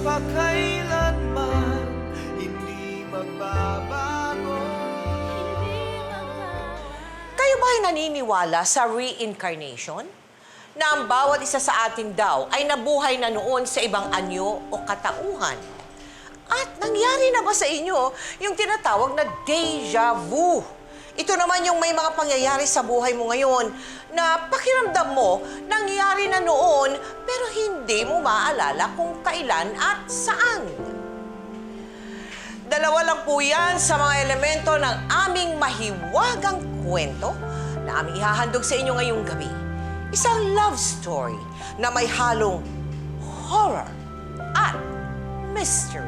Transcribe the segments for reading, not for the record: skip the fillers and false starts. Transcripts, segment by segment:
magpakailanman hindi magbabago. Kayo ba ay naniniwala sa reincarnation? Na ang bawat isa sa atin daw ay nabuhay na noon sa ibang anyo o katauhan? At nangyari na ba sa inyo yung tinatawag na deja vu? Ito naman yung may mga pangyayari sa buhay mo ngayon na pakiramdam mo nangyari na noon pero hindi mo maalala kung kailan at saan. Dalawa lang po yan sa mga elemento ng aming mahiwagang kwento na aming ihahandog sa inyo ngayong gabi. Isang love story na may halong horror at mystery.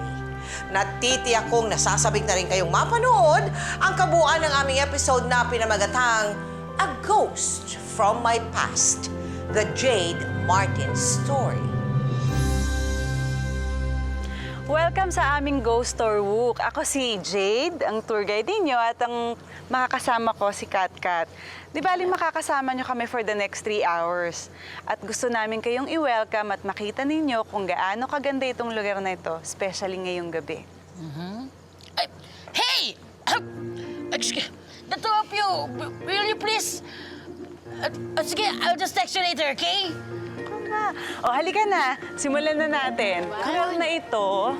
Natitiyak kong nasasabik na rin kayong mapanood ang kabuuan ng aming episode na pinamagatang A Ghost from My Past, The Jade Martin Story. Welcome sa aming Ghost Tour Wook. Ako si Jade, ang tour guide ninyo, at ang makakasama ko si Kat Kat. Di baling makakasama nyo kami for the next 3 hours. At gusto namin kayong i-welcome at makita ninyo kung gaano kaganda itong lugar na ito, especially ngayong gabi. Hey! Excuse, the two of you, will you please? Sige, I'll just text you later, okay? O, halika na. Simulan na natin. Lugar na ito,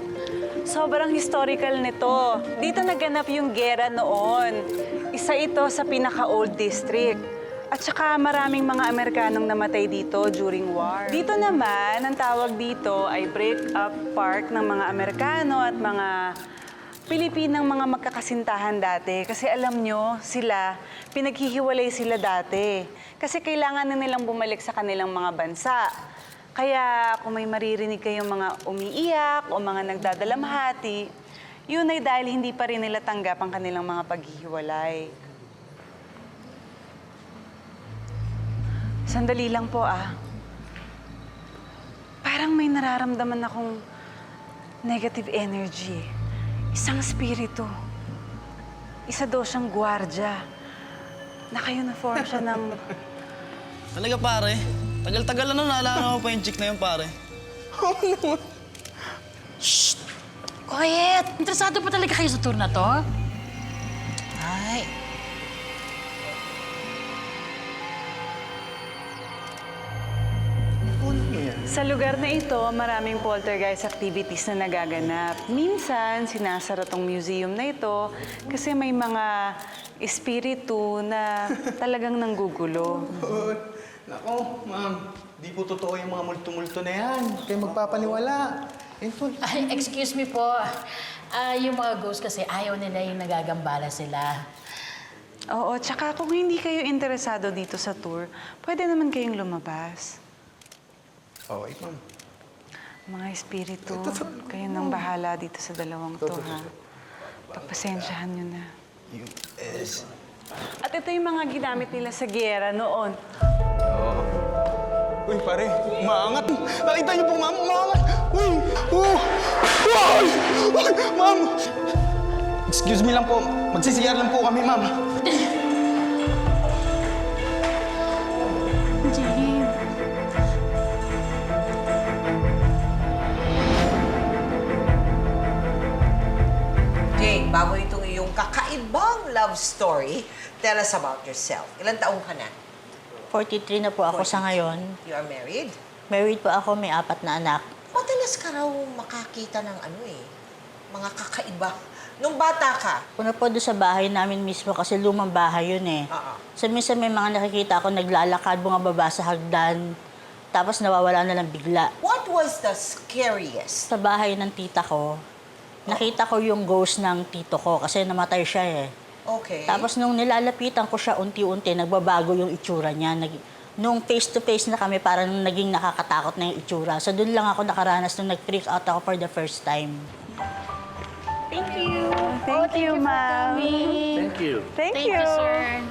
sobrang historical nito. Dito naganap yung gera noon. Isa ito sa pinaka-old district. At saka maraming mga Amerikanong namatay dito during war. Dito naman, ang tawag dito ay break-up park ng mga Amerikano at mga Pilipinang mga magkakasintahan dati. Kasi alam nyo, sila, pinaghihiwalay sila dati. Kasi kailangan na nilang bumalik sa kanilang mga bansa. Kaya kung may maririnig kayong mga umiiyak o mga nagdadalamhati, yun ay dahil hindi pa rin nila tanggap ang kanilang mga paghihiwalay. Sandali lang po Parang may nararamdaman akong negative energy. Isang spirito. Isa daw siyang gwardya. Naka-uniform siya ng... Talaga pare, tagal-tagal na naalala ko pa yung chick na yun pare. Shh! Quiet! Interesado pa talaga kayo sa tour na to? Ay. Sa lugar na ito, maraming poltergeist activities na nagaganap. Minsan, sinasara tong museum na ito kasi may mga espiritu na talagang nanggugulo. Nako, ma'am. Di po totoo yung mga multo-multo na yan. Kayo magpapaniwala. Ay, excuse me po. Yung mga ghosts kasi ayaw nila yung nagagambala sila. Oo, tsaka kung hindi kayo interesado dito sa tour, pwede naman kayong lumabas. Okay, ma'am. Mga espiritu, kayo nang bahala dito sa dalawang to, ha? Pagpasensyahan nyo na. US. At ito yung mga ginamit nila sa giyera noon. Uy, pare, umaangat. Nakita niyo po, ma'am, umaangat. Uy! Uy! Uy! Ma'am! Excuse me lang po. Magsisiyar lang po kami, ma'am. Jane, bago itong iyong kakaibang love story, tell us about yourself. Ilang taong ka na? 43 na po ako sa ngayon. You are married? Married po ako, may 4 na anak. Madalas ka raw makakita ng mga kakaiba. Nung bata ka, Una po doon sa bahay namin mismo kasi lumang bahay yun eh. Oo. So minsan may mga nakikita ako naglalakad, bumababa sa hagdan, tapos nawawala na lang bigla. what was the scariest? Sa bahay ng tita ko, nakita ko yung ghost ng tito ko kasi namatay siya eh. Okay. Tapos nung nilalapitan ko siya unti-unti, nagbabago yung itsura niya. Nung face-to-face na kami, parang naging nakakatakot na yung itsura. So doon lang ako nakaranas nung nag-freak out ako for the first time. Thank you, ma'am. Thank you. Thank you, sir.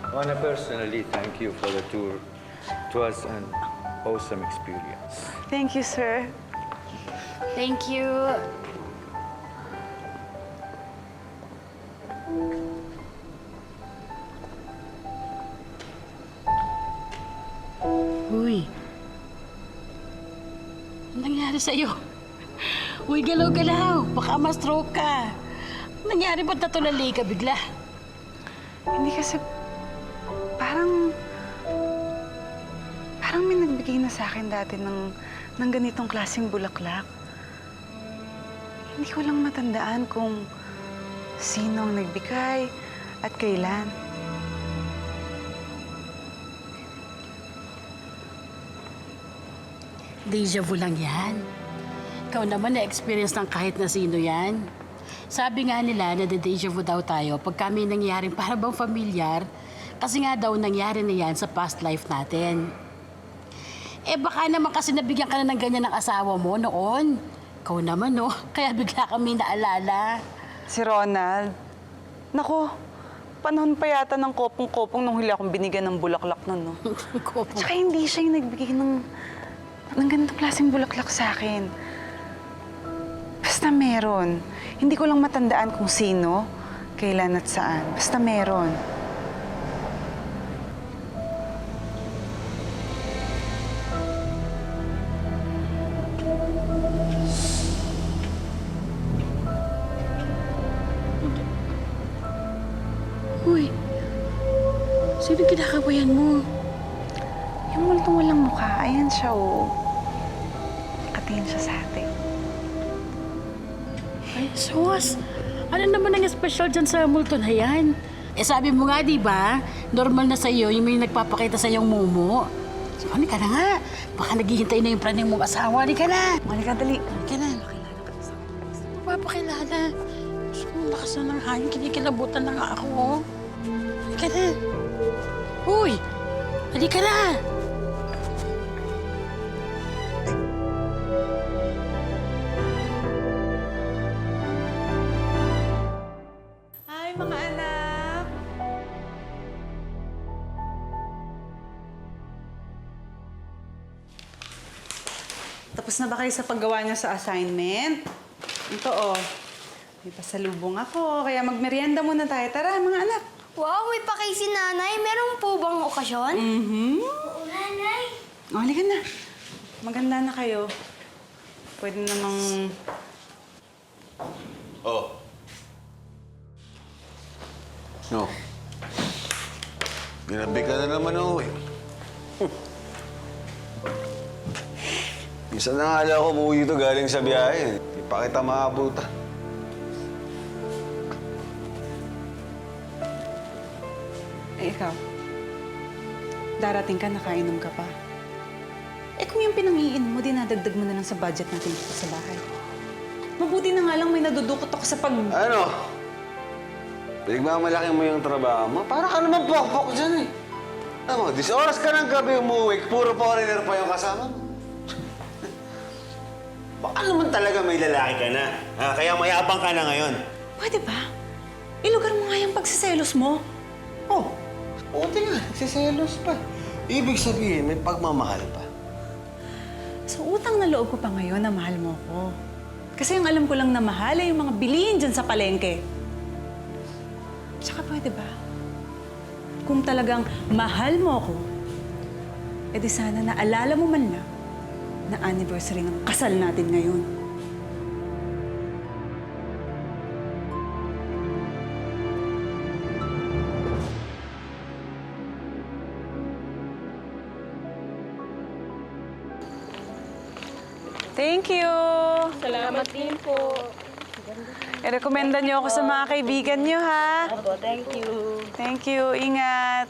I want to personally thank you for the tour. It was an awesome experience. Thank you, sir. Thank you. Uy. nangyari sa'yo? Uy, galaw-galaw. Baka ma-stroke ka. Nangyari ba't natulali ka bigla? Hindi kasi parang may nagbigay na sa akin dati ng ganitong klaseng bulaklak. Hindi ko lang matandaan kung sino ang nagbigay at kailan. Deja vu lang yan. Ikaw naman na-experience ng kahit na sino yan. Sabi nga nila na deja vu daw tayo pag kami nangyaring para bang familiar kasi nga daw nangyari na yan sa past life natin. Eh baka naman kasi nabigyan ka na ng ganyan ng asawa mo noon. Ikaw naman, no? Kaya bigla kami naalala. Si Ronald, naku, panahon pa yata ng kopong-kopong nung huli akong binigyan ng bulaklak nun, no? Tsaka hindi siya yung nagbigay ng ganitong klaseng bulaklak sa akin. Basta meron. Hindi ko lang matandaan kung sino, kailan at saan. Basta meron. Uy, sino kinakabayan mo? Yung multong walang mukha, ayan siya, oh. Nakatingin siya sa atin. Ay, sus! Ano naman ang special dyan sa multo na yan? Eh sabi mo nga, di ba? Normal na sa'yo yung may nagpapakita sa iyong mumu. So, ano ka na nga? Baka naghihintay na yung praning mong asawa. Halika na! Halika, dali. Halika na. Mapapakilala. So, lakas na ng hangin. Kinikilabutan na nga ako. Halika na. Uy! Halika na! Hi, mga anak! Tapos na ba kayo sa paggawa niyo sa assignment? Ito, oh. May pasalubong ako, kaya magmerienda muna tayo. Tara, mga anak. Wow, may pa kay si nanay. Meron po bang okasyon? Oo, nanay. O, halika na. Maganda na kayo. Pwede namang... Oh. No. Ginabi ka na naman ako eh. Minsan na nga alam ko umuwi dito galing sa biyahe. Di pa kita maabutan. Eh, ikaw. Darating ka, nakainom ka pa. Eh, kung yung pinangiin mo, dinadagdag mo na lang sa budget natin dito sa bahay. Mabuti na nga lang may nadudukot ako sa pag... Ano? Pinagmamalaki mo yung trabaho mo. Para ka naman pokpok dyan eh. Alam mo, 10 oras ka ng gabi umuwi, puro foreigner pa yung kasama mo. Baka naman talaga may lalaki ka na. Kaya mayabang ka na ngayon. Pwede ba? Ilugar mo nga yung pagsiselos mo. Oh, puti nga. Nagsiselos pa. Ibig sabihin, may pagmamahal pa. So, utang na loob ko pa ngayon na mahal mo ko. Kasi yung alam ko lang na mahal ay yung mga bilihin dyan sa palengke. Tsaka pwede ba? Kung talagang mahal mo ko, edi sana naalala mo man lang na anniversary ng kasal natin ngayon. Thank you! Salamat din po. I-recommenda niyo ako sa mga kaibigan niyo, ha? Opo, thank you. Thank you. Ingat.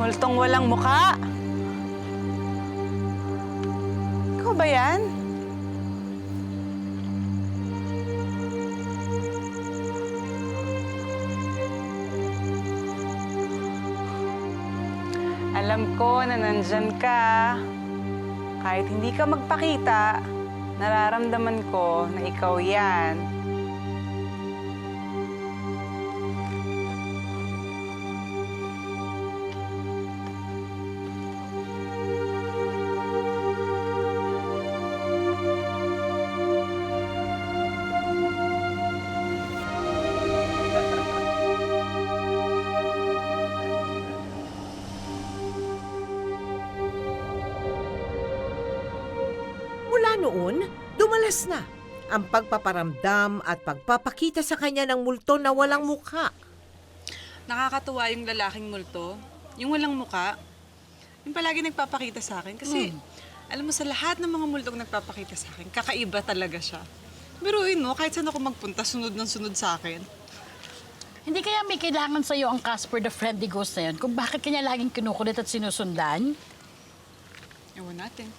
Multong walang muka. Ikaw ba yan? Alam ko na nandyan ka. Kahit hindi ka magpakita, Nararamdaman ko na ikaw yan. Mula noon, dumalas na ang pagpaparamdam at pagpapakita sa kanya ng multo na walang mukha. Nakakatuwa yung lalaking multo, yung walang muka, yung palagi nagpapakita sa akin. Kasi, alam mo, sa lahat ng mga multong nagpapakita sa akin, kakaiba talaga siya. Biruin mo, kahit saan ako magpunta, sunod ng sunod sa akin. Hindi kaya may kailangan sa'yo ang Casper the Friendly Ghost na yun kung bakit kanya laging kinukulit at sinusundan? Ewan natin.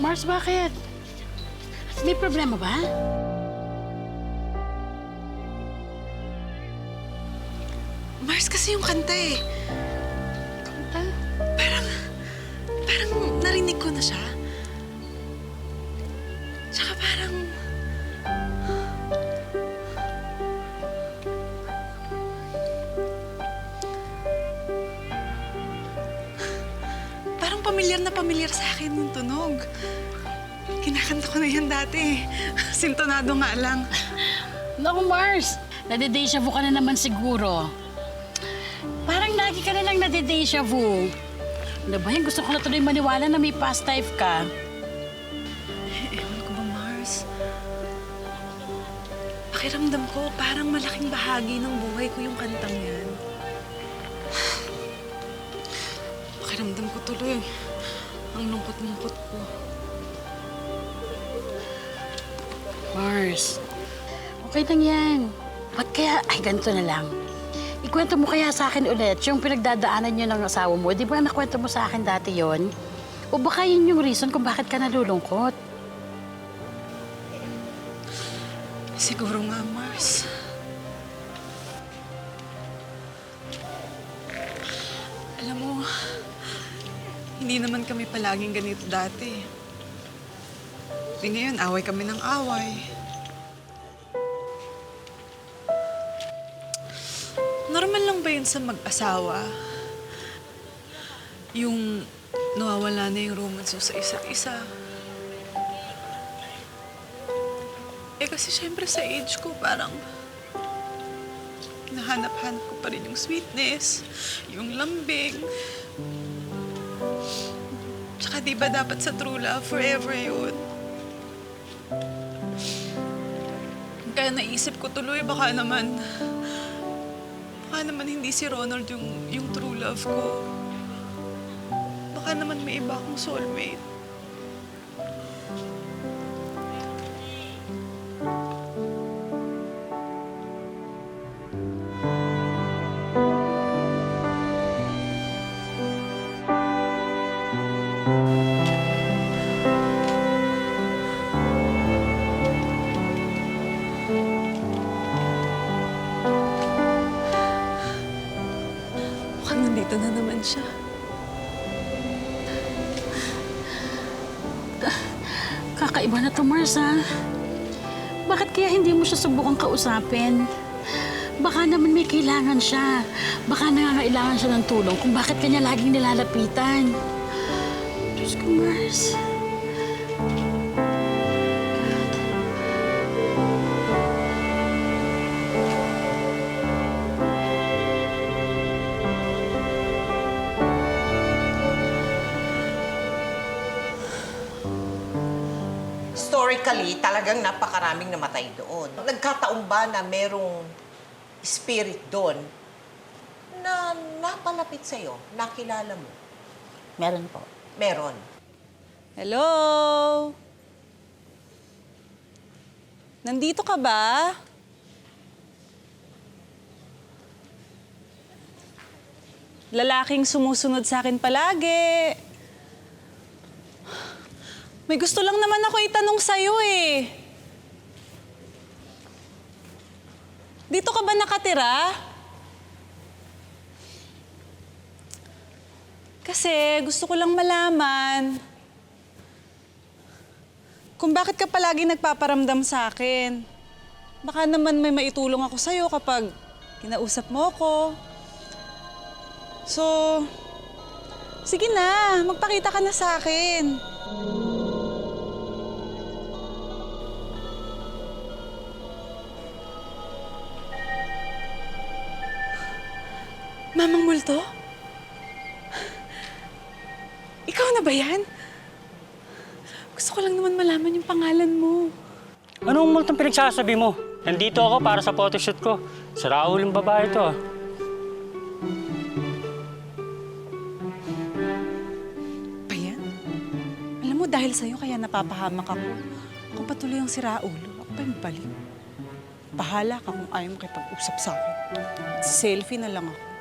Mars, bakit? May problema ba? Mars, kasi yung kanta eh. Kanta? Parang narinig ko na siya. Tsaka parang... Parang pamilyar sa akin yung tunog. Kinakanta ko na yan dati. Sintonado nga lang. Naku, Mars! Nade-deja vu ka na naman siguro. Parang lagi ka na lang nade-deja vu. Ano ba yan? Gusto ko na tuloy maniwala na may past life ka. Ewan ko ba, Mars? Pakiramdam ko, parang malaking bahagi ng buhay ko yung kantang yan. Pakiramdam ko tuloy. Ang lungkot-lungkot ko. Mars, okay lang yan. Ba't kaya, ganito na lang. Ikwento mo kaya sa akin ulit yung pinagdadaanan niyo ng asawa mo. Di ba nakwento mo sa akin dati yon? O baka yun yung reason kung bakit ka nalulungkot? Siguro nga, Mars. Alam mo, hindi naman kami palaging ganito dati. Di ngayon, away kami ng away. Normal lang ba yun sa mag-asawa? Yung nawawala na yung romance sa isa't isa. Eh kasi syempre sa age ko parang nahanap-hanap ko pa rin yung sweetness, yung lambing. Tsaka di ba dapat sa true love forever yun? Kaya naisip ko tuloy baka naman hindi si Ronald yung true love ko. Baka naman may iba akong soulmate. Mukhang nandito na naman siya. Kakaiba na to, Mars, ha? Bakit kaya hindi mo siya subukang kausapin? Baka naman may kailangan siya. Baka nangangailangan siya ng tulong kung bakit kanya laging nilalapitan. Diyos ko, Mars. Story historically, talagang napakaraming namatay doon. Nagkataon ba na merong spirit doon na napalapit sa'yo, nakilala mo? Meron po. Meron. Hello? Nandito ka ba? Lalaking sumusunod sa akin palagi. May gusto lang naman ako itanong sa'yo eh. Dito ka ba nakatira? Kasi gusto ko lang malaman kung bakit ka palagi nagpaparamdam sa akin. Baka naman may maitulong ako sa'yo kapag kinausap mo ako. So, sige na, magpakita ka na sa akin. Mamang Multo? Ikaw na ba yan? Gusto ko lang naman malaman yung pangalan mo. Anong multong pinagsasabi mo? Nandito ako para sa photoshoot ko. Si Raul yung babae to. Pa yan? Alam mo, dahil sa'yo kaya napapahamak ako. Ako patuloy ang si Raul. Ako pa yung baliw. Bahala ka kung ayaw mo kipag-usap sa akin. Selfie na lang ako.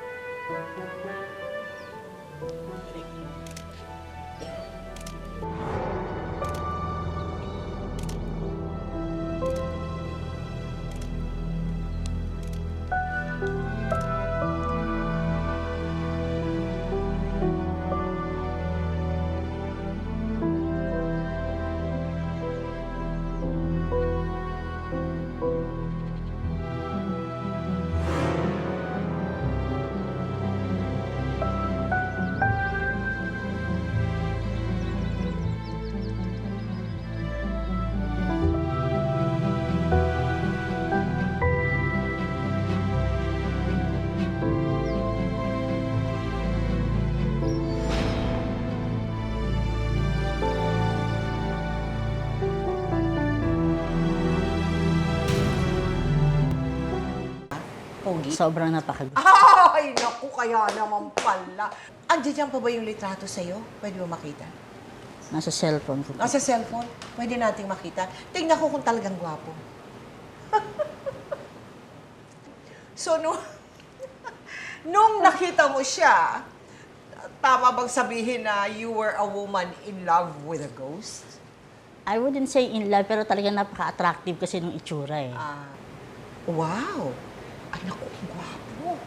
Pogi? Sobrang napakagusto. Ay, naku, kaya naman pala. Andiyan pa ba yung litrato sa'yo? Pwede mo makita? Nasa cellphone ko. Nasa cellphone? Pwede nating makita. Tingnan ko kung talagang gwapo. So, nung nakita mo siya, tama bang sabihin na you were a woman in love with a ghost? I wouldn't say in love, pero talagang napaka-attractive kasi nung itsura eh. Wow! Ay, naku, gwapo.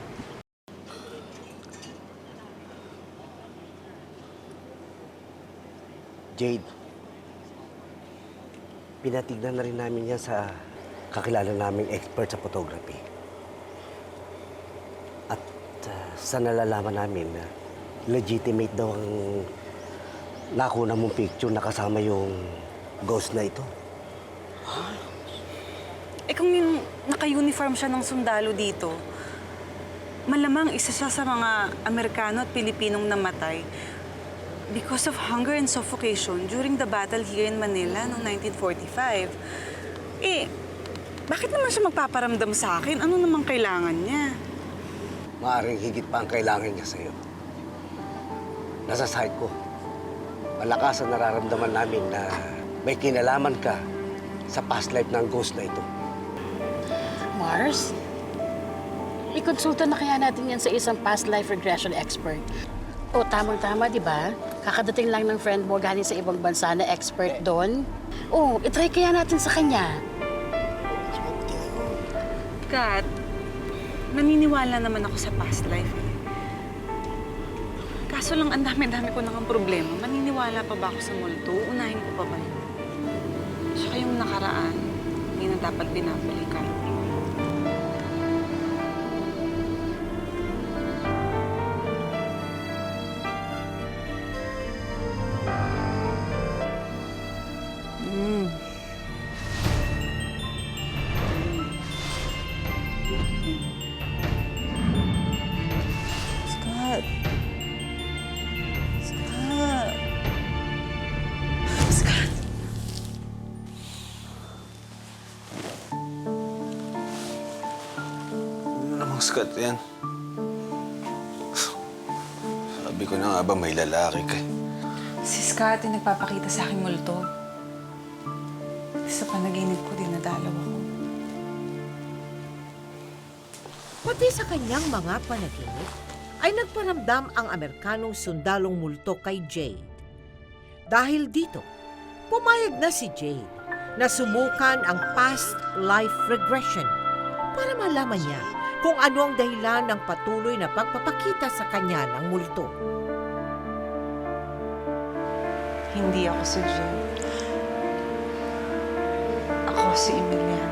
Jade, pinatignan na rin namin yan sa kakilala naming expert sa photography. At sa nalalaman namin na legitimate daw ang nakuna mong picture na kasama yung ghost na ito. Eh kung yung naka-uniform siya ng sundalo dito, malamang isa siya sa mga Amerikano at Pilipinong namatay because of hunger and suffocation during the battle here in Manila noong 1945. Eh, bakit naman siya magpaparamdam sa akin? Ano namang kailangan niya? Maaring higit pa ang kailangan niya sa'yo. Nasa side ko. Malakas ang nararamdaman namin na may kinalaman ka sa past life ng ghost na ito. Mars, ikonsulta na kaya natin yan sa isang past life regression expert. O, tamang-tama, di ba? Kakadating lang ng friend mo galing sa ibang bansa na expert doon. O, itry kaya natin sa kanya. Kat, naniniwala naman ako sa past life. Kaso lang, ang dami-dami ko nang problema. Maniniwala pa ba ako sa multo? Unahin ko pa ba yun? Tsaka yung nakaraan, hindi na dapat binabalikan. Scott. Scott. Scott. Anong Scott yan? Sabi ko na nga ba may lalaki ka eh. Si Scott yung nagpapakita sa aking multo. Sa panaginip ko, dinadalaw ako. Pati sa kanyang mga panaginip, ay nagparamdam ang Amerikanong sundalong multo kay Jade. Dahil dito, pumayag na si Jade na sumukan ang past life regression para malaman niya kung ano ang dahilan ng patuloy na pagpapakita sa kanya ng multo. Hindi ako si Jay. Ako si Emiliana.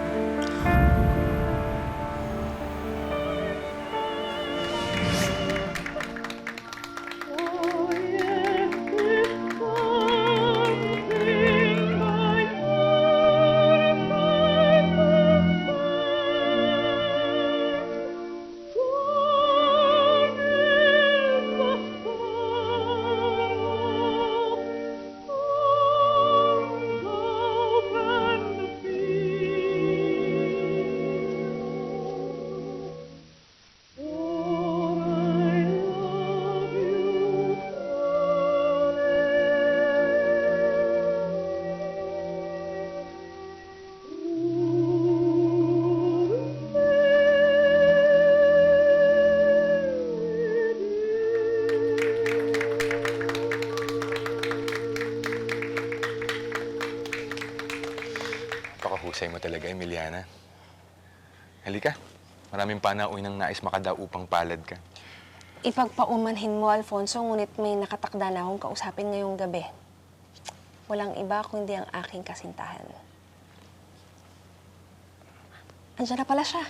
Pakahusay mo talaga, Emiliana. Halika, maraming panauwi ng nais makadaw upang palad ka. Ipagpaumanhin mo, Alfonso, ngunit may nakatakda na akong kausapin ngayong gabi. Walang iba kundi ang aking kasintahan. Andiyan na pala siya.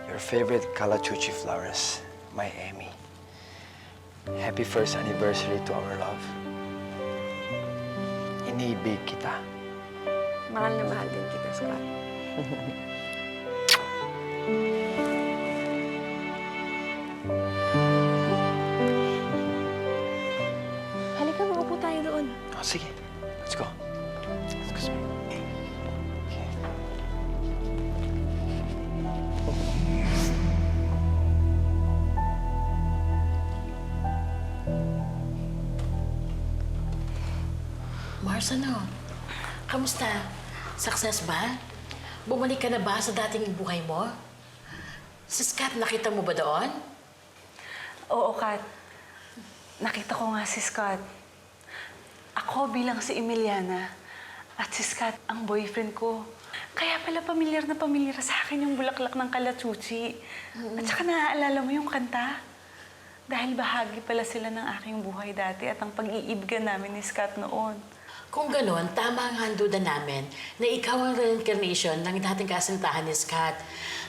Your favorite Calachuchi flowers, my Amy. Happy first anniversary to our love. Iniibig kita. Mahal na mahal din kita, Scott. Halika, maupo tayo doon. Oh, sige. Let's go. Excuse me. Okay. Mars, ano? Kamusta? Success ba? Bumalik ka na ba sa dating buhay mo? Si Scott, nakita mo ba doon? Oo, Kat. Nakita ko nga si Scott. Ako bilang si Emiliana at si Scott ang boyfriend ko. Kaya pala pamilyar na pamilyar sa akin yung bulaklak ng Calachuchi. At saka naaalala mo yung kanta? Dahil bahagi pala sila ng aking buhay dati at ang pag-iibgan namin ni Scott noon. Kung gano'n, tama ang handudan namin na ikaw ang reincarnation ng dating kasintahan ni Scott.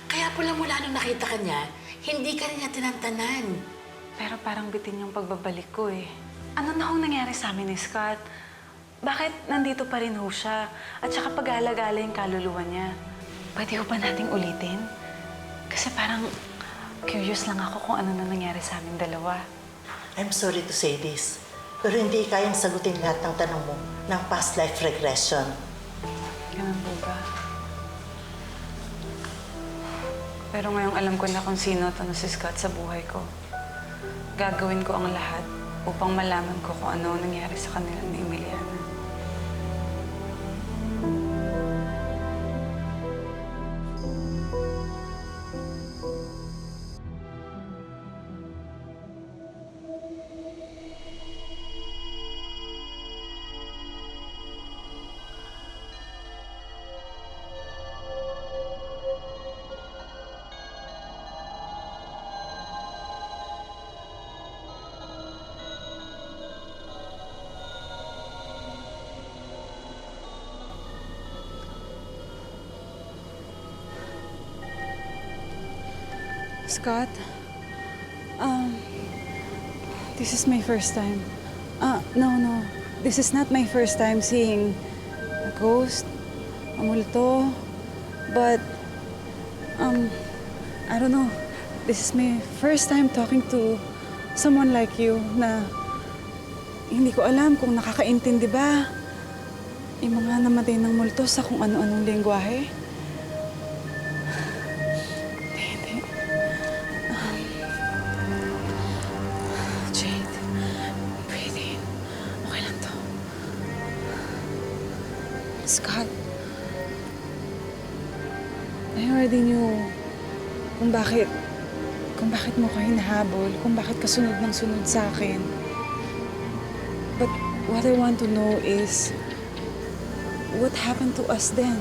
Kaya pala mula nung nakita ka niya, hindi ka rin niya tinantanan. Pero parang bitin yung pagbabalik ko eh. Ano na hong nangyari sa amin ni Scott? Bakit nandito pa rin ho siya? At saka pag-alagala yung kaluluwa niya. Pwede ho ba nating ulitin? Kasi parang curious lang ako kung ano na nangyari sa aming dalawa. I'm sorry to say this, pero hindi kayang sagutin lahat ng tanong mo ng past life regression. Ganun po ba? Pero ngayong alam ko na kung sino to na si Scott sa buhay ko. Gagawin ko ang lahat upang malaman ko kung ano ang nangyari sa kanila ni Emiliana. Scott, this is my first time. No. This is not my first time seeing a ghost, a multo, but, I don't know. This is my first time talking to someone like you na hindi ko alam kung nakakaintindi ba yung mga namatay ng multo sa kung ano-anong lengguwahe. Hindi. Jade, breathe in. Okay lang to. Scott, I already knew kung bakit mo ko hinahabol, kung bakit ka sunod ng sunod sa akin. But what I want to know is, what happened to us then?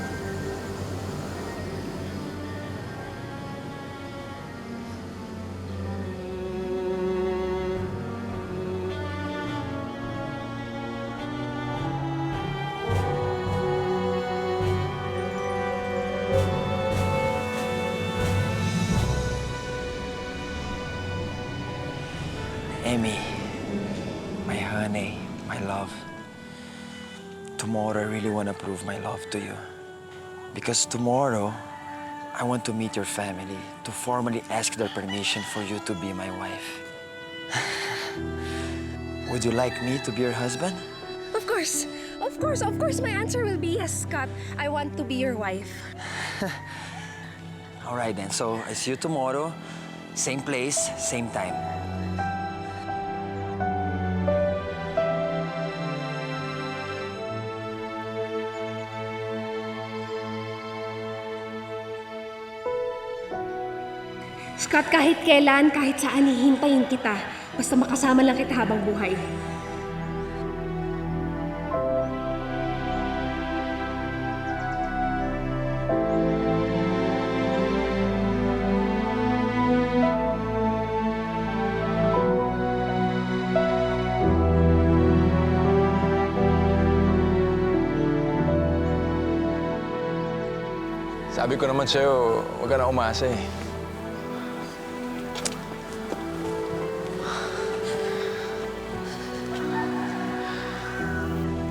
Amy, my honey, my love. Tomorrow, I really want to prove my love to you. Because tomorrow, I want to meet your family to formally ask their permission for you to be my wife. Would you like me to be your husband? of course. Of course, my answer will be yes, Scott. I want to be your wife. All right then, so I see you tomorrow. Same place, same time. Scott, kahit kailan, kahit saan, hihintayin kita. Basta makasama lang kita habang buhay. Sabi ko naman sa'yo, huwag ka na umasa eh.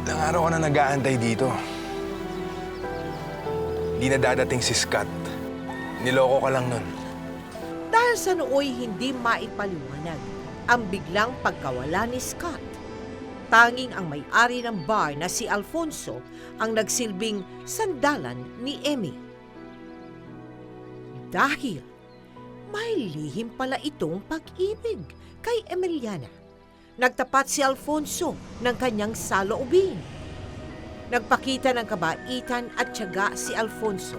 Ilang araw ka na nag-aantay dito. Di na dadating si Scott. Niloko ka lang nun. Dahil sa nooy hindi maipaliwanag ang biglang pagkawala ni Scott. Tanging ang may-ari ng bar na si Alfonso ang nagsilbing sandalan ni Emmy. Dahil may lihim pala itong pag-ibig kay Emiliana. Nagtapat si Alfonso ng kanyang saloobin. Nagpakita ng kabaitan at tiyaga si Alfonso.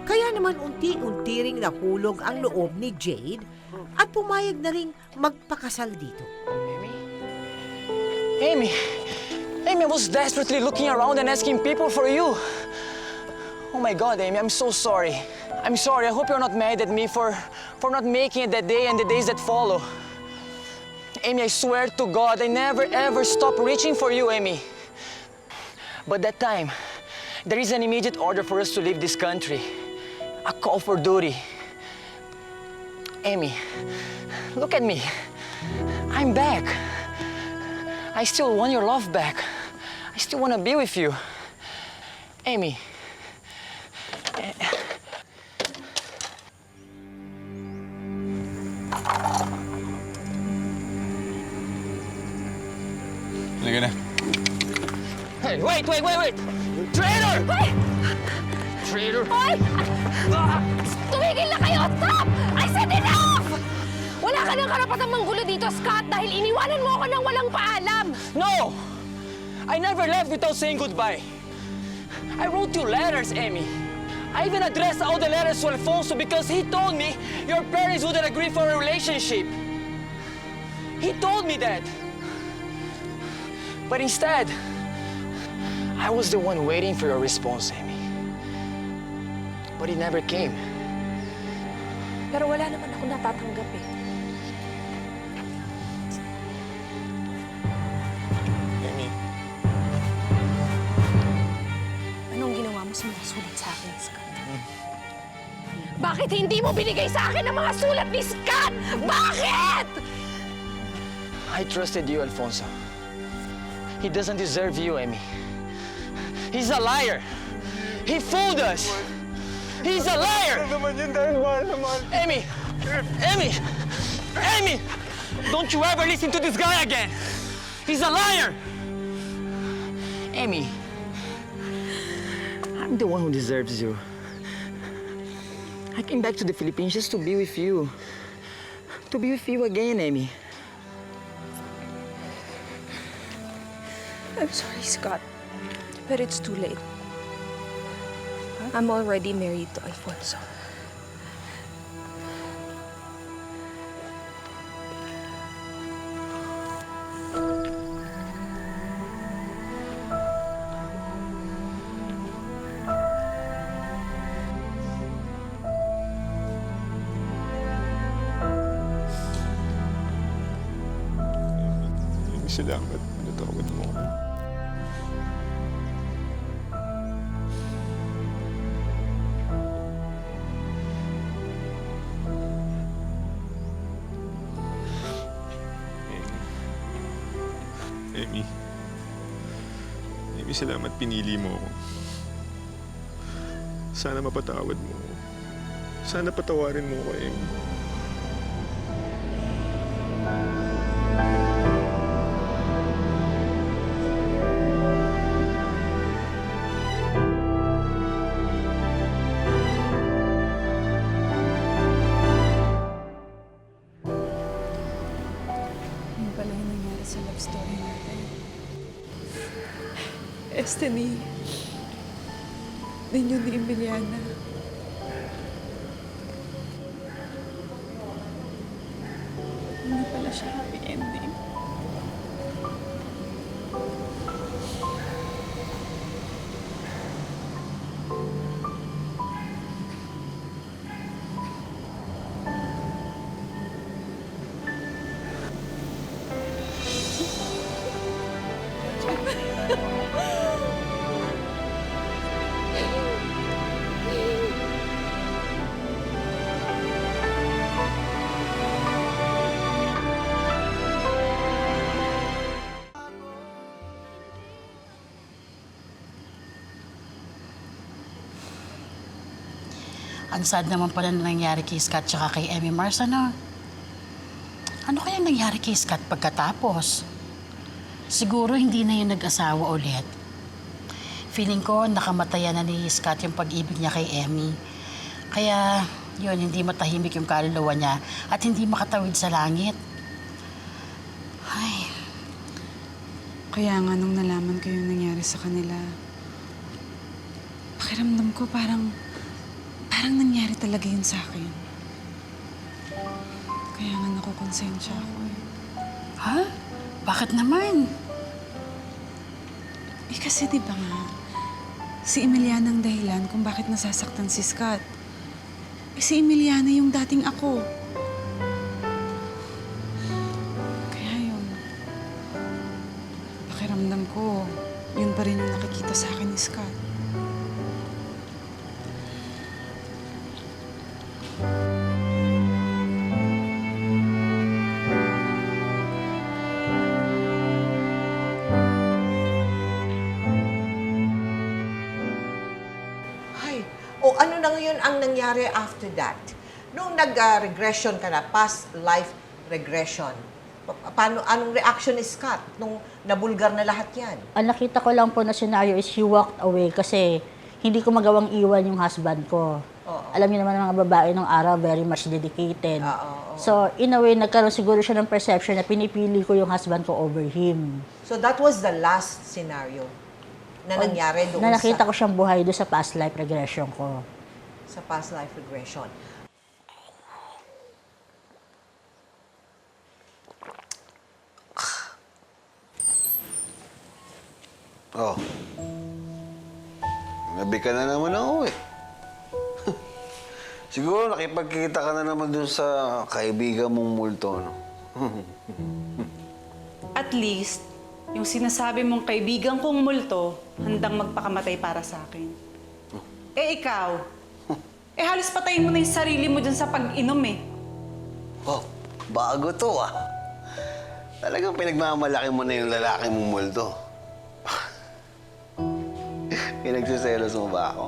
Kaya naman unti-unti ring nahulog ang loob ni Jade at pumayag na ring magpakasal dito. Amy! Amy, I was desperately looking around and asking people for you. Oh my God, Amy, I'm so sorry. I'm sorry. I hope you're not mad at me for not making it that day and the days that follow. Amy, I swear to God, I never ever stopped reaching for you, Amy. But that time, there is an immediate order for us to leave this country. A call for duty. Amy, look at me. I'm back. I still want your love back. I still want to be with you. Amy. Halika na. Hey, wait! Traitor! Hoy! Traitor! Hoy! Tumigil na kayo! Stop! I said enough! Wala ka ng karapatang manggulo dito, Scott, dahil iniwanan mo ako ng walang paalam. No! I never left without saying goodbye. I wrote you letters, Amy. I even addressed all the letters to Alfonso because he told me your parents wouldn't agree for a relationship. He told me that. But instead, I was the one waiting for your response, Amy. But it never came. Pero wala naman ako natatanggap eh. Amy. Anong ginawa mo sa mga sulat sa akin, Scott? Bakit hindi mo binigay sa akin ang mga sulat ni Scott? Bakit? I trusted you, Alfonso. He doesn't deserve you, Amy. He's a liar. He fooled us. He's a liar. Amy! Amy! Amy! Don't you ever listen to this guy again! He's a liar! Amy, I'm the one who deserves you. I came back to the Philippines just to be with you. To be with you again, Amy. I'm sorry, Scott. But it's too late. I'm already married to Alfonso. Salamat. Natawad mo ako. Amy. Amy, salamat pinili mo ako. Sana mapatawad mo ako. Sana patawarin mo ako, Amy. Ano pala yung nangyari sa love story natin? Destiny. Ninyo ni Emiliana. Hindi pala siya happy ending. Ang sad naman pala na nangyari kay Scott tsaka kay Emmy Mars, ano? Ano kaya nangyari kay Scott pagkatapos? Siguro hindi na yung nag-asawa ulit. Feeling ko nakamatayan na ni Scott yung pag-ibig niya kay Emmy. Kaya, yun, hindi matahimik yung kaluluwa niya at hindi makatawid sa langit. Ay. Kaya nga nung nalaman ko yung nangyari sa kanila, pakiramdam ko parang nangyari talaga yun sa akin. Kaya nga nakukonsensya ako eh. Ha? Bakit naman? Eh kasi di ba nga, si Emiliana ang dahilan kung bakit nasasaktan si Scott. Eh si Emiliana yung dating ako. Kaya yun, pakiramdam ko, yun pa rin yung nakikita sa akin ni Scott. O ano na ngayon ang nangyari after that? Nung nag-regression ka na, past life regression, anong reaction ni Scott nung nabulgar na lahat yan? Ang nakita ko lang po na scenario is he walked away kasi hindi ko magawang iwan yung husband ko. Alam niyo naman ang mga babae nung araw, very much dedicated. So, in a way, nagkaroon siguro siya ng perception na pinipili ko yung husband ko over him. So that was the last scenario na nangyari doon na nakita ko siyang buhay doon sa past life regression ko. Sa past life regression. Oh. Gabi ka na naman ako eh. Siguro nakipagkita ka na naman dun sa kaibigan mong multo, no? At least, yung sinasabi mong kaibigan kong multo, handang magpakamatay para sa akin. Eh ikaw, halos patayin mo na yung sarili mo dyan sa pag-inom eh. Oh, bago to ah. Talagang pinagmamalaki mo na yung lalaki mong multo. Pinagsiselos mo ba ako?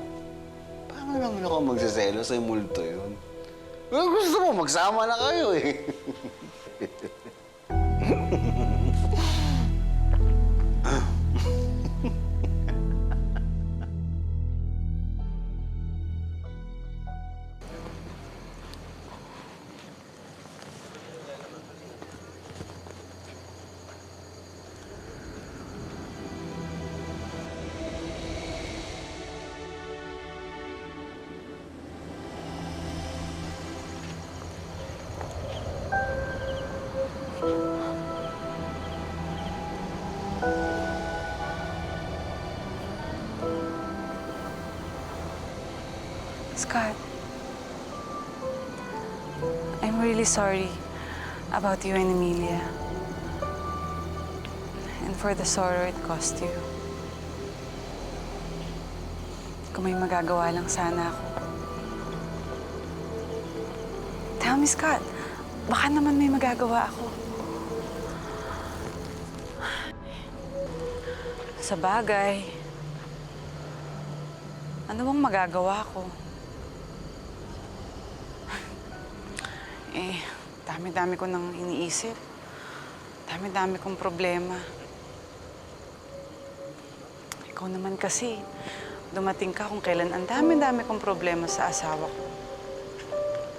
Paano naman ako magsiselos sa multo yun? Well, gusto mo, magsama na kayo eh. Scott, I'm really sorry about you and Emilia. And for the sorrow it cost you. Kung may magagawa lang sana ako. Tell me, Scott, baka naman may magagawa ako. Sa bagay, ano bang magagawa ko? Dami-dami ko nang iniisip. Dami-dami kong problema. Ikaw naman kasi, dumating ka kung kailan ang dami-dami kong problema sa asawa ko.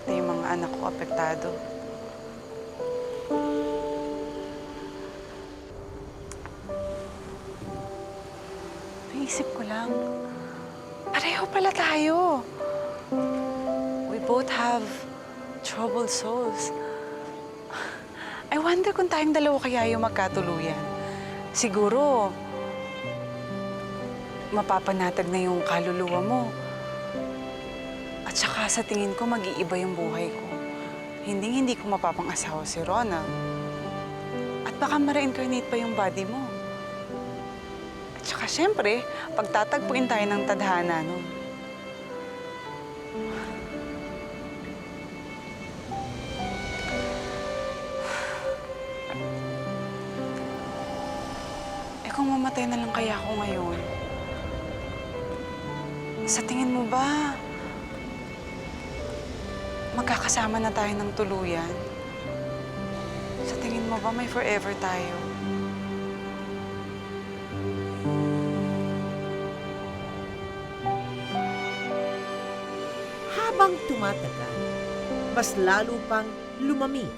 Pati yung mga anak ko apektado. Naisip ko lang, pareho pala tayo. We both have troubled souls. I wonder kung tayong dalawa kaya yung magkatuluyan. Siguro, mapapanatag na yung kaluluwa mo. At saka sa tingin ko, mag-iiba yung buhay ko. Hindi ko mapapang-asawa si Ronald. At baka ma-reincarnate pa yung body mo. At saka syempre, pagtatagpuin tayo ng tadhana nun. Kung mamatay na lang kaya ako ngayon, sa tingin mo ba, magkakasama na tayo ng tuluyan? Sa tingin mo ba may forever tayo? Habang tumatagal, mas lalo pang lumami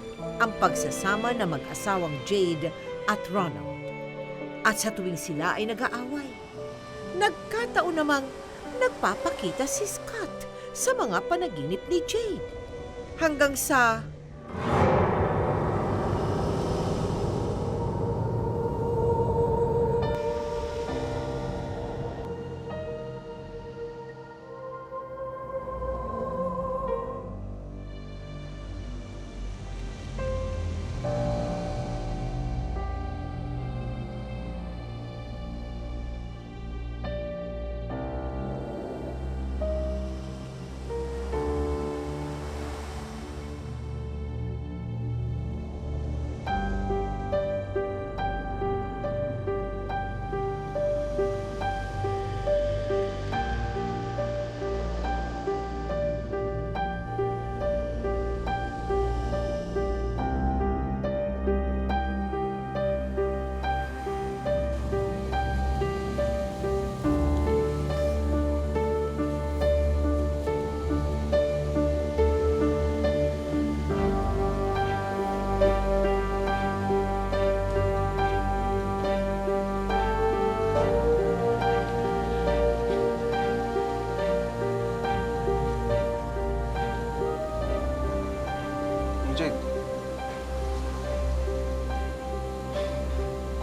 ang pagsasama ng mag-asawang Jade at Ronald. At sa tuwing sila ay nag-aaway, nagkataon namang nagpapakita si Scott sa mga panaginip ni Jade. Hanggang sa...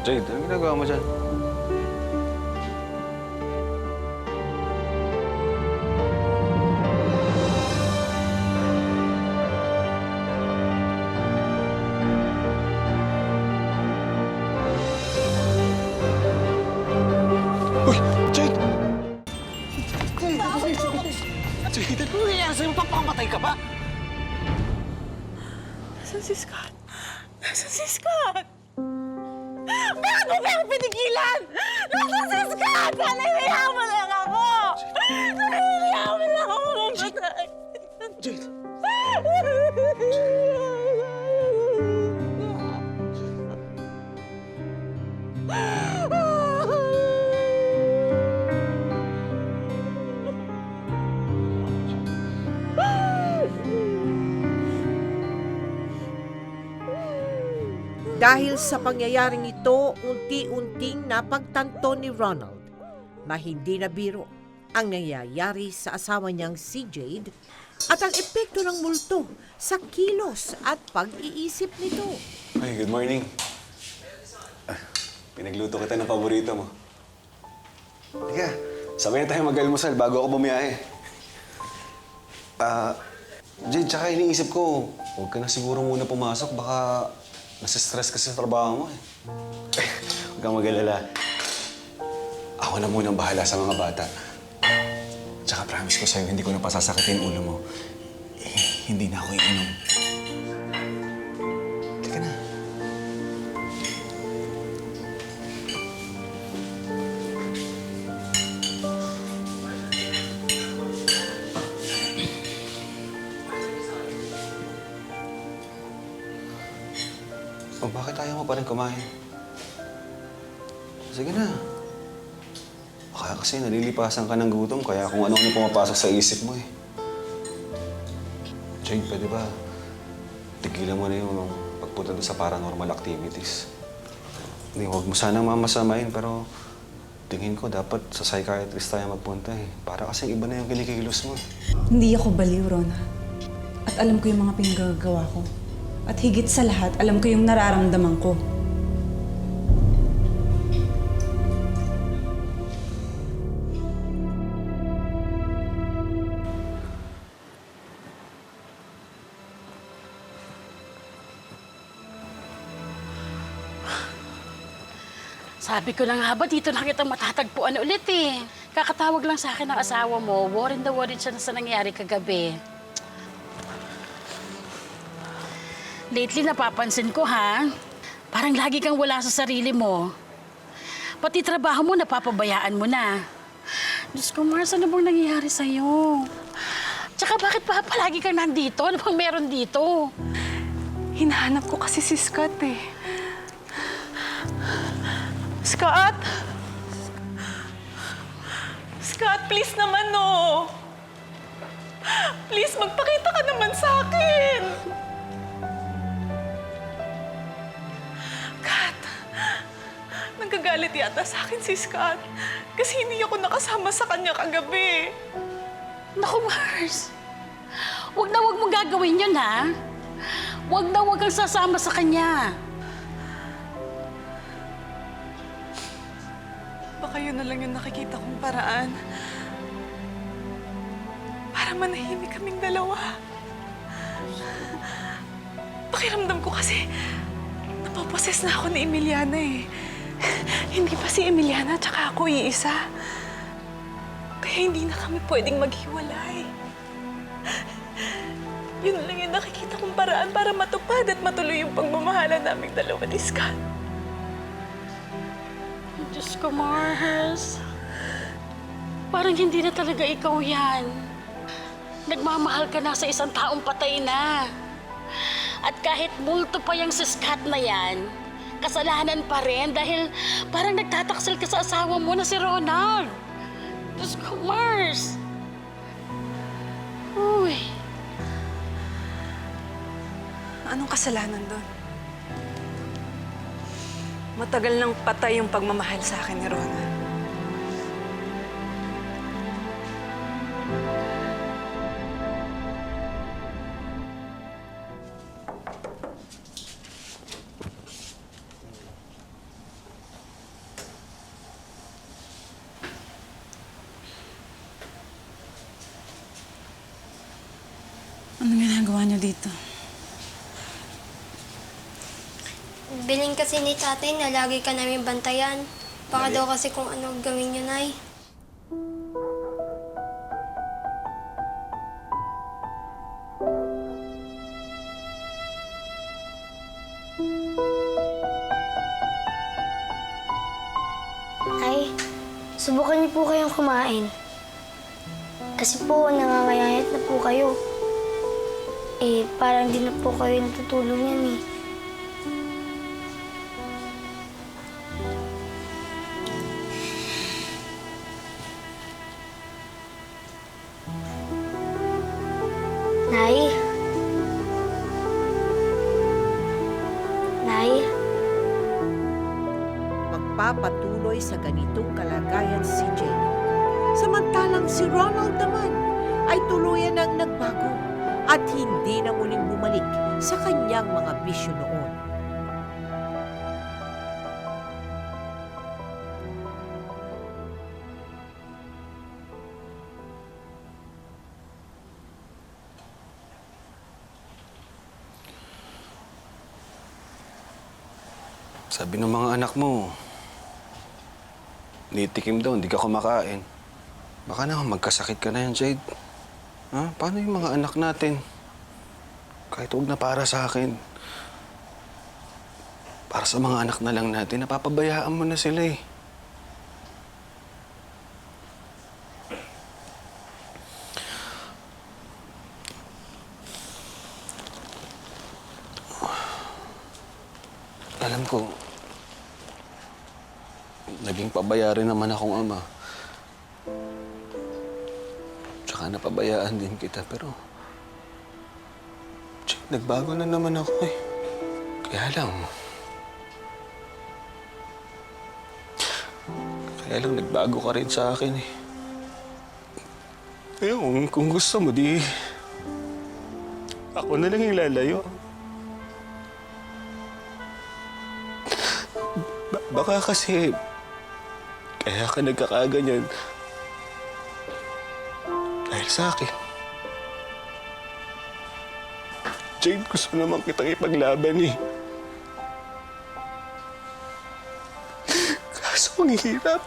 Jade, anong ginagawa mo dyan? Uy! Jade! Jade, ano nangyayari sa'yo? Papakamatay ka ba? Nasaan si Scott? Nasaan si Scott? Bakit mo ba ako pinigilan? Nasaan si Scott? Sana hinihayan mo lang ako! Sana hinihayan mo lang ako mamatay! Jade! Dahil sa pangyayaring ito, unti-unting napagtanto ni Ronald na hindi na biro ang nangyayari sa asawa niyang si Jade at ang epekto ng multo sa kilos at pag-iisip nito. Ay, good morning. Pinagluto kita ng paborito mo. Halika, sabay na tayo mag-almusal bago ako bumiyahe. Jade, tsaka iniisip ko, huwag ka na siguro muna pumasok. Baka nasa-stress ka sa trabaho mo eh. Huwag kang mag-alala. Ako na munang bahala sa mga bata. Tsaka promise ko sa'yo, hindi ko na pasasakitin ulo mo. Hindi na ako iinom. Teka na. O bakit ayaw mo pa rin kumain? Sige na. Baka kasi nalilipasan ka ng gutom, kaya kung ano-ano pumapasok sa isip mo eh. Jade, pwede ba? Tigilan mo na yung pagpunta doon sa paranormal activities. Hindi, huwag mo sanang mamasamain, pero tingin ko dapat sa psychiatrist tayo magpunta eh. Para kasi iba na yung kinikilos mo eh. Hindi ako baliw, Rona. At alam ko yung mga pinagagawa ko. At higit sa lahat, alam ko yung nararamdaman ko. Sabi ko na nga ba, dito na kita matatagpuan ulit eh. Kakatawag lang sa akin ng asawa mo. Worried na worried siya sa nangyari kagabi. Lately, napapansin ko ha, parang lagi kang wala sa sarili mo. Pati trabaho mo, napapabayaan mo na. Diyos ko, Mars, ano bang nangyayari sa'yo? Tsaka bakit pa palagi kang nandito? Ano bang meron dito? Hinahanap ko kasi si Scott eh. Scott! Scott, please naman no! Please, magpakita ka naman sa akin! Kat, nagagalit yata sa akin si Scott kasi hindi ako nakasama sa kanya kagabi. Naku, Mars! Huwag na huwag mong gagawin yun, ha? Huwag na huwag kang sasama sa kanya. Baka yun na lang yung nakikita kong paraan para manahimik kaming dalawa. Pakiramdam ko kasi napaposes na ako ni Emiliana eh. Hindi pa si Emiliana tsaka ako iisa. Kaya hindi na kami pwedeng maghiwalay. Yun lang yung nakikita kong paraan para matupad at matuloy yung pagmamahalan naming dalawa ni Scott. Diyos ko, Mars. Parang hindi na talaga ikaw yan. Nagmamahal ka na sa isang taong patay na. At kahit multo pa yung si Scott na yan, kasalanan pa rin dahil parang nagtataksil ka sa asawa mo na si Ronald. Diyos ko, Mars. Uy. Anong kasalanan doon? Matagal nang patay yung pagmamahal sa akin ni Rona. Anong ginagawa niyo dito? Biling kasi ni tatay na lagi ka namin bantayan. Baka daw kasi kung ano gawin niyo, Nay. Ay, subukan niyo po kayong kumain. Kasi po, nangangayayat na po kayo. Eh, parang di na po kayo natutulog yan eh. Nay? Nay? Magpapatuloy sa ganitong kalagayan si Jane. Samantalang si Ronald naman ay tuluyan ng nagbago at hindi na muling bumalik sa kanyang mga bisyo noon. Sabi ng mga anak mo, nitikim daw, hindi ka kumakain. Baka naman magkasakit ka na yan, Jade. Ha? Paano yung mga anak natin? Kahit huwag na para sa akin. Para sa mga anak na lang natin, napapabayaan mo na sila eh. Alam ko, naging pabayarin naman akong ama. Tsaka napabayaan din kita, pero... Jade, nagbago na naman ako eh. Kaya lang nagbago ka rin sa akin eh. Kaya kung gusto mo, di... Ako na lang yung lalayo. Baka kasi... Kaya ka nagkakaganyan. Dahil sa akin. Jade, gusto naman kitang ipaglaban eh. Kaso ang hirap.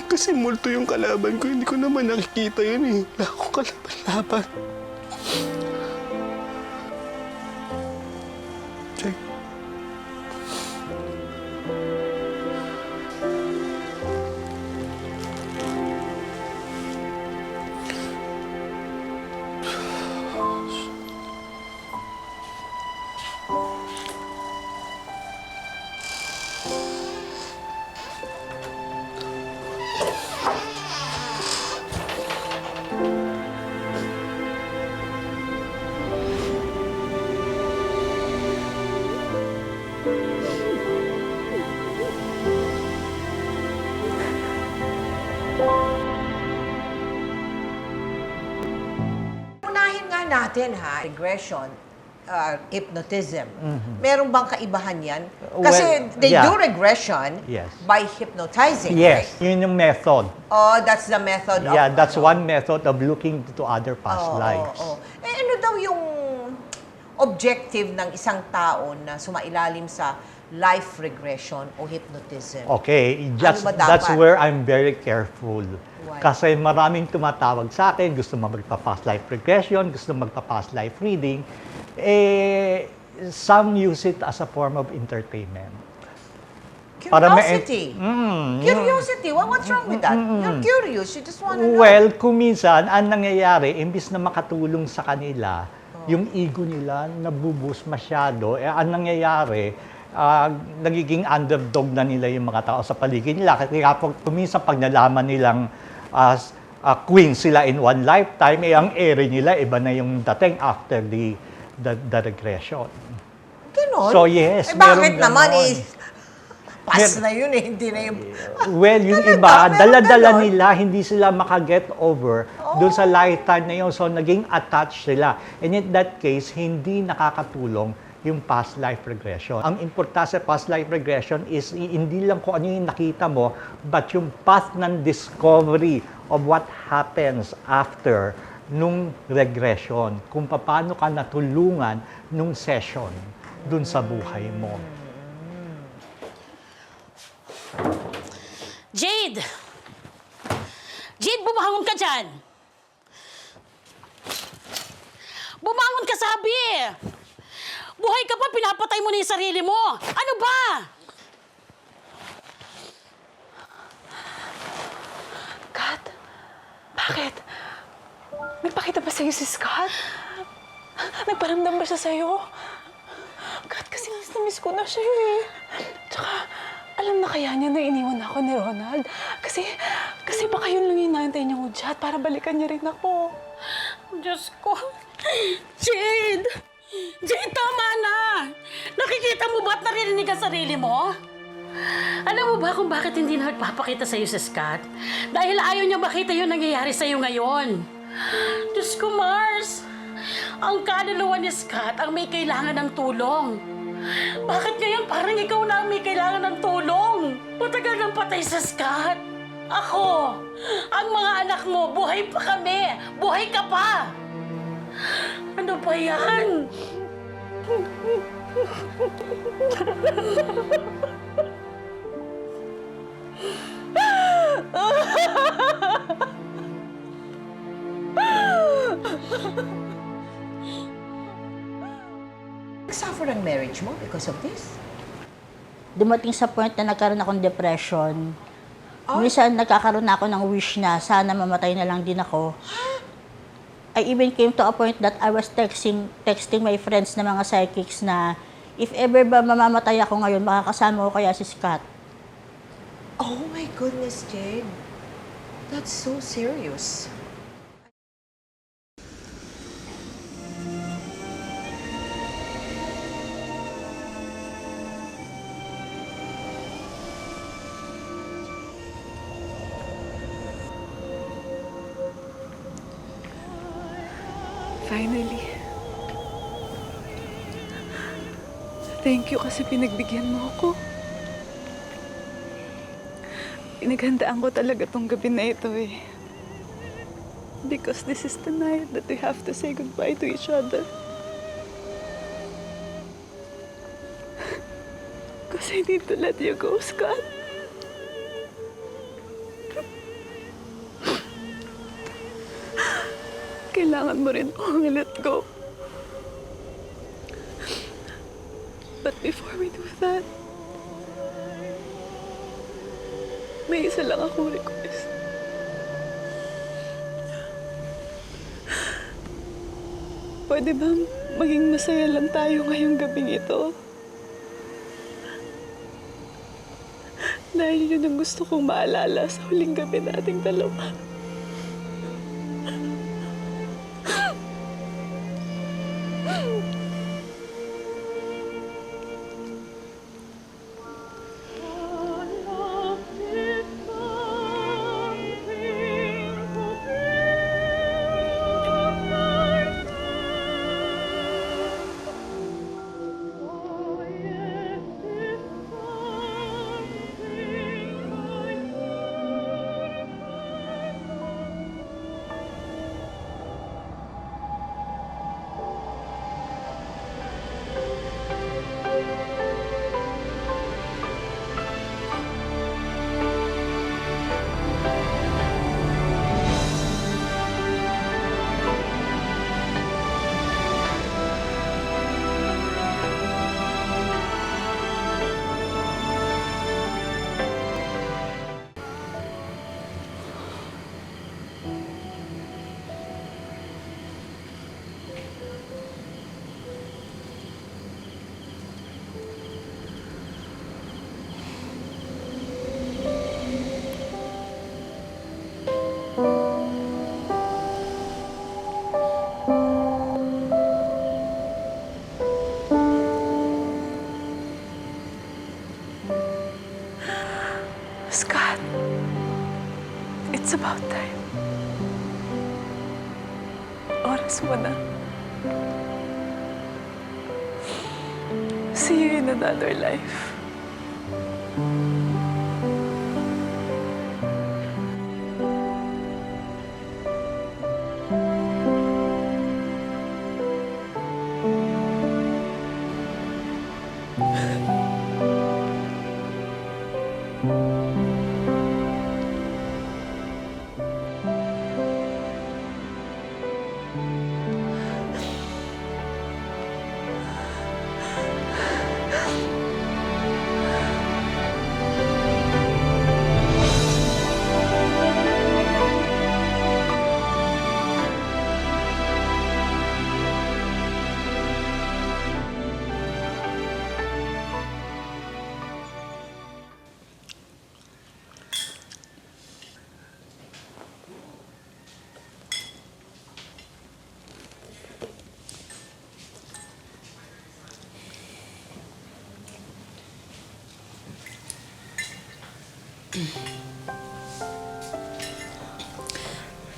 Kasi multo yung kalaban ko, hindi ko naman nakikita yun eh. Wala akong kalaban-laban. Jade. Unahin nga natin ha, regression, hypnotism. Meron bang kaibahan yan? Kasi Well, they yeah. do regression Yes. by hypnotizing, Yes, right? yun yung method. Oh, that's the method Yeah, of... that's one method of looking to other past lives. Eh, ano daw yung objective ng isang tao na sumailalim sa life regression o hypnotism? Okay, Ano ba that's dapat? where I'm very careful. Why? Kasi maraming tumatawag sa akin, gusto magpa-past life regression, gusto magpa-past life reading. Some use it as a form of entertainment. Curiosity. Mm, Curiosity. What's wrong with that? You're curious. You just want to know. Well, kung minsan, ang nangyayari, imbis na makatulong sa kanila, yung ego nila nabubus masyado, ang nangyayari, nagiging underdog na nila yung mga tao sa paligid nila. Kaya kung minsan pag nalaman nilang queen sila in one lifetime, ang ere nila, iba na yung dating after the regression. Ganon? So yes, Eh, bakit meron naman ganon. pass na yun eh, hindi na yung... Well, yung iba, dala-dala nila, hindi sila makaget over doon sa lifetime na yun. So, naging attached sila. And in that case, hindi nakakatulong yung past life regression. Ang importante sa past life regression is hindi lang kung ano yung nakita mo, but yung path ng discovery of what happens after nung regression. Kung paano ka natulungan nung session dun sa buhay mo. Jade! Jade, bumangon ka dyan! Bumangon ka, sabi! Buhay ka pa, pinapatay mo na yung sarili mo! Ano ba? Kat, bakit? Nagpakita ba sa'yo si Scott? Nagparamdam ba siya sa'yo? Kat, kasi miss ko na siya eh. Tsaka, alam na kaya niya na iniwan ako ni Ronald? Kasi baka yun lang yung naantay niyang udyat para balikan niya rin ako. Diyos ko. Jade! Jade, tama na! Nakikita mo ba at naririnig ang sarili mo? Alam mo ba kung bakit hindi na nagpapakita sa'yo si Scott? Dahil ayaw niya makita yung nangyayari sa'yo ngayon. Diyos ko, Mars! Ang kaluluwa ni Scott ang may kailangan ng tulong. Bakit ngayon parang ikaw na ang may kailangan ng tulong? Matagal nang patay sa Scott. Ako, ang mga anak mo, buhay pa kami. Buhay ka pa. Ano ba yan? Suffer ang marriage mo because of this? Dumating sa point na nagkaroon akong depression. Minsan nagkakaroon na ako ng wish na sana mamatay na lang din ako. I even came to a point that I was texting my friends na mga psychics na if ever ba mamamatay ako ngayon, makakasama ko kaya si Scott. Oh my goodness, Jade. That's so serious. Finally. Thank you kasi pinagbigyan mo ako. Pinaghandaan ko talaga tong gabi na ito eh. Because this is the night that we have to say goodbye to each other. Because I need to let you go, Scott. Kailangan mo rin akong let go. But before we do that, may isa lang akong request. Pwede ba maging masaya lang tayo ngayong gabing ito? Dahil yun ang gusto kong maalala sa huling gabi nating dalawa. Scott, it's about time. Oras mo na. See you in another life.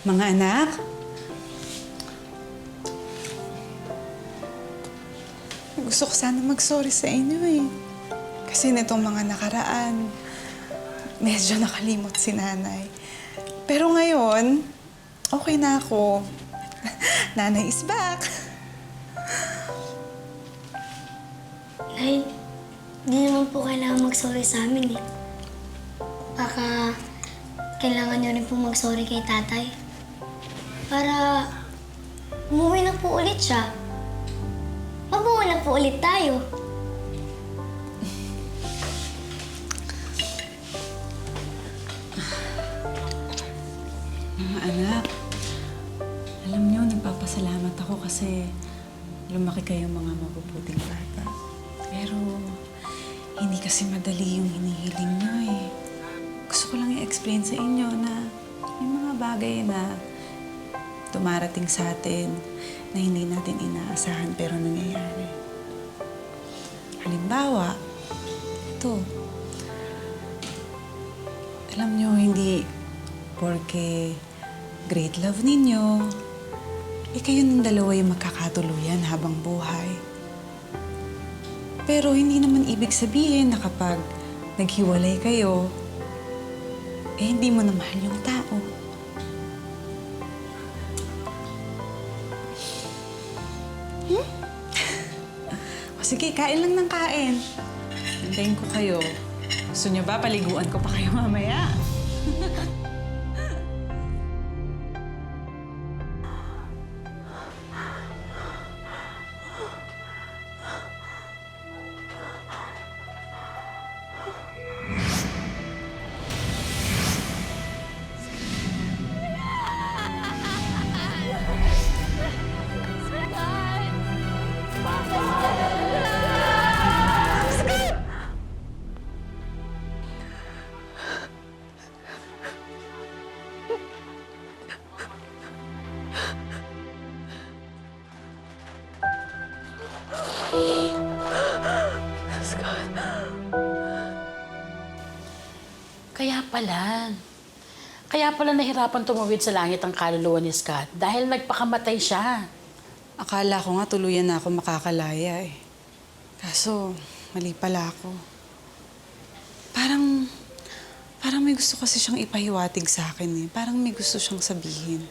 Mga anak, gusto ko sana mag-sorry sa inyo eh. Kasi nitong mga nakaraan, medyo nakalimot si nanay. Pero ngayon, okay na ako. Nanay is back. Ay, di naman po kailangan mag-sorry sa amin eh. Baka kailangan niyo rin po mag-sorry kay tatay. Para umuwi na po ulit siya. Mabuo na po ulit tayo. Mga anak, alam niyo, nagpapasalamat ako kasi lumaki kayong mga mabubuting bata. Pero hindi kasi madali yung hinihiling niyo eh. Gusto ko lang i-explain sa inyo na may mga bagay na dumarating sa atin na hindi natin inaasahan pero nangyayari. Halimbawa, ito. Alam niyo, hindi porke great love ninyo, kayo ng dalawa yung magkakatuluyan habang buhay. Pero hindi naman ibig sabihin na kapag naghiwalay kayo, hindi mo na mahal yung tao. O sige, kain lang ng kain. Nandayin ko kayo. Gusto niyo ba paliguan ko pa kayo mamaya? Kaya pala nahirapan tumawid sa langit ang kaluluwa ni Scott dahil nagpakamatay siya. Akala ko nga tuluyan na ako makakalaya eh. Kaso, mali pala ako. Parang may gusto kasi siyang ipahiwatig sa akin eh. Parang may gusto siyang sabihin.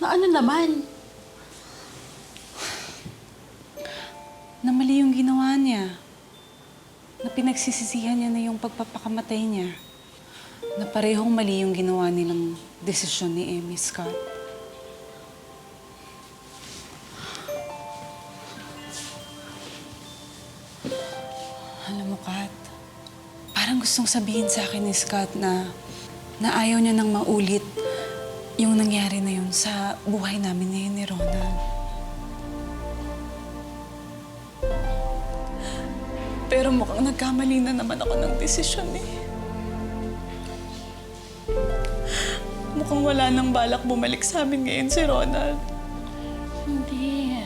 Na ano naman? Na mali yung ginawa niya. Na pinagsisisihan niya na yung pagpapakamatay niya. Na parehong mali yung ginawa nilang desisyon ni Amy Scott. Alam mo, Kat, parang gustong sabihin sa akin ni Scott na ayaw niya nang maulit yung nangyari na yun sa buhay namin ngayon ni Ronald. Pero mukhang nagkamali na naman ako ng desisyon eh. Mukhang wala nang balak bumalik sa amin ngayon si Ronald. Hindi.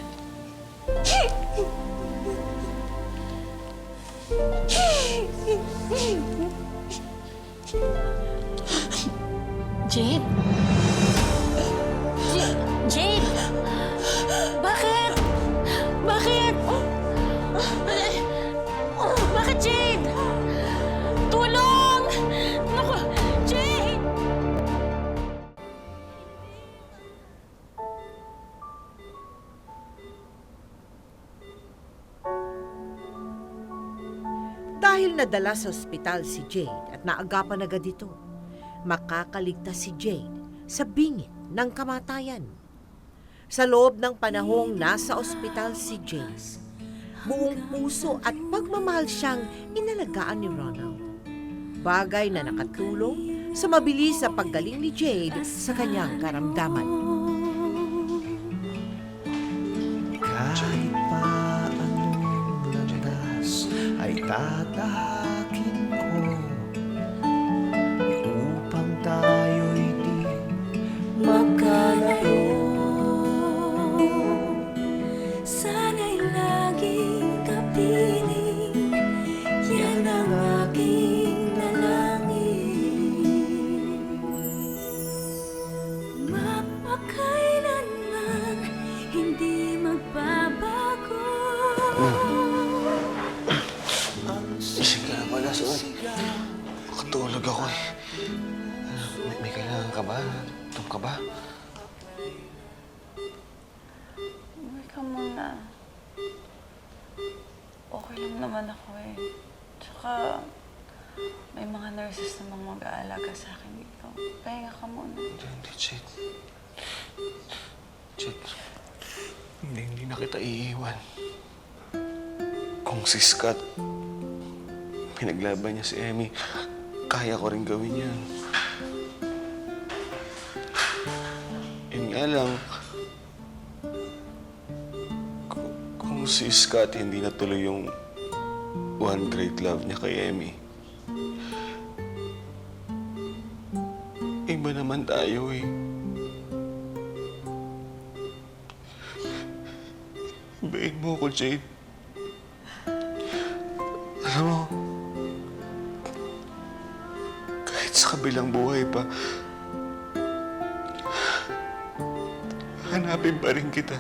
Jade? Jade? Bakit? Bakit? Bakit, Jade? Tulong! Naku, Jade! Dahil nadala sa ospital si Jade at naagapan agad ito, makakaligtas si Jade sa bingit ng kamatayan. Sa loob ng panahong nasa ospital si Jade, buong puso at pagmamahal siyang inalagaan ni Ronald. Bagay na nakatulong sa mabilis na paggaling ni Jade sa kanyang karamdaman. Kahit pa anong landas ay tatahakin ko upang tayo'y di magkalayo. Sana'y laging kapiling, yan ang aking dalangin. Mapakailanman hindi magbabago. Sige na pala, Sol. Makatulog ako eh. May kailangan ka ba? Tum ka ba? Uwi ka muna. ako eh. Tsaka, may mga nurses namang mag-aalaga sa akin dito. Pahinga ka muna. Hindi, Jade. Jade, hindi na kita iiwan. Kung si Scott, pinaglaban niya si Emmy, kaya ko rin gawin yan. Yun nga lang, kung si Scott hindi natuloy yung one great love niya kay Emmy, iba naman tayo eh. Bain mo ako, Jade. Alam mo, kahit sa kabilang buhay pa, hanapin pa rin kita.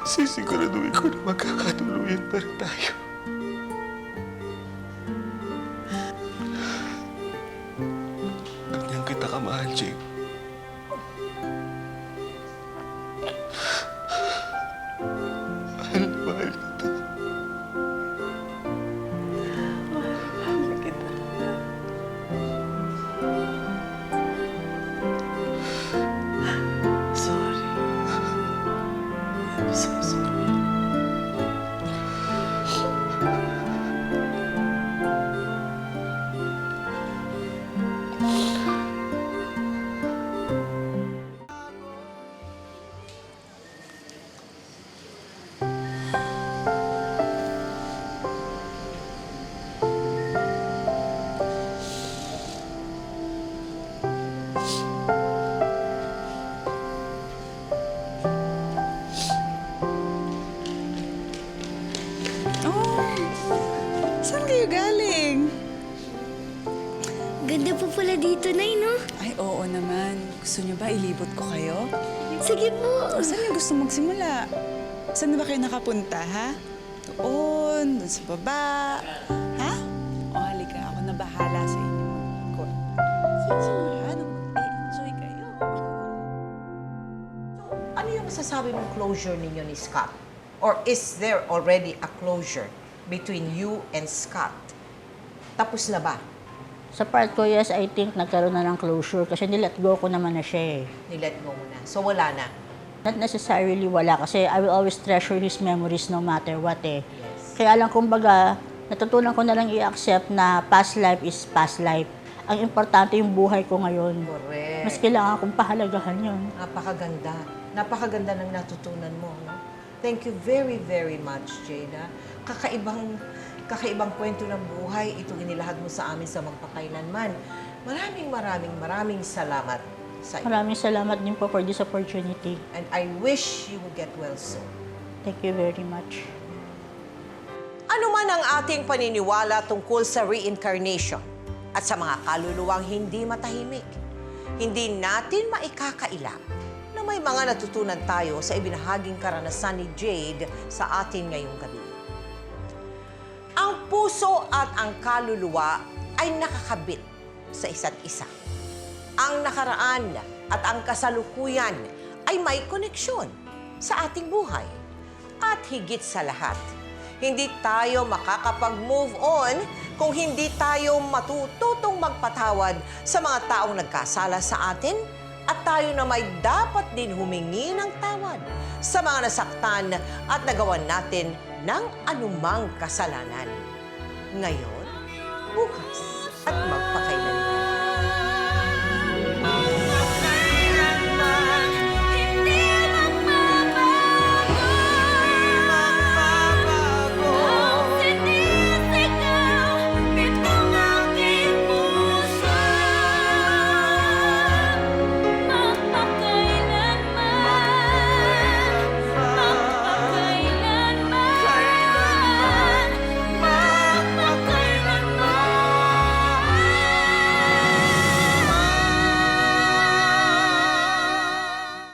Sisiguraduhin ko na magkakatuluyan pa rin tayo. Ganyan kita kamahal, Jade. Mahal kita. Mahal kita. Sorry. I'm so sorry. Saan kayo galing? Ganda po pala dito, Nay, no? Ay, oo naman. Gusto niyo ba ilibot ko kayo? Sige po. Saan niyo gusto magsimula? Saan na ba kayo nakapunta, ha? Doon sa baba. Ha? O, halika. Ako na bahala sa inyo. Go. Simula nang mag-enjoy kayo. Ano yung masasabi mong closure ninyo ni Scott? Or is there already a closure between you and Scott? Tapos na ba? Sa part ko, yes, I think nagkaroon na ng closure kasi nilet go ko naman na siya eh. Nilet go mo na. So wala na? Not necessarily wala kasi I will always treasure his memories no matter what eh. Kaya lang kumbaga, natutunan ko na lang i-accept na past life is past life. Ang importante yung buhay ko ngayon. Correct. Mas kailangan kong pahalagahan yun. Napakaganda. Napakaganda ng natutunan mo, no? Thank you very, very much, Jada. Kakaibang kwento ng buhay itong inilahad mo sa amin sa magpakailanman. Maraming salamat sa iyo. Maraming salamat din po for this opportunity. And I wish you will get well soon. Thank you very much. Ano man ang ating paniniwala tungkol sa reincarnation at sa mga kaluluwang hindi matahimik, hindi natin maikakaila na may mga natutunan tayo sa ibinahaging karanasan ni Jade sa atin ngayong gabi. Ang puso at ang kaluluwa ay nakakabit sa isa't isa. Ang nakaraan at ang kasalukuyan ay may koneksyon sa ating buhay. At higit sa lahat, hindi tayo makakapag-move on kung hindi tayo matututong magpatawad sa mga taong nagkasala sa atin at tayo na may dapat din humingi ng tawad sa mga nasaktan at nagawan natin ng anumang kasalanan. Ngayon, bukas at magpakailanman.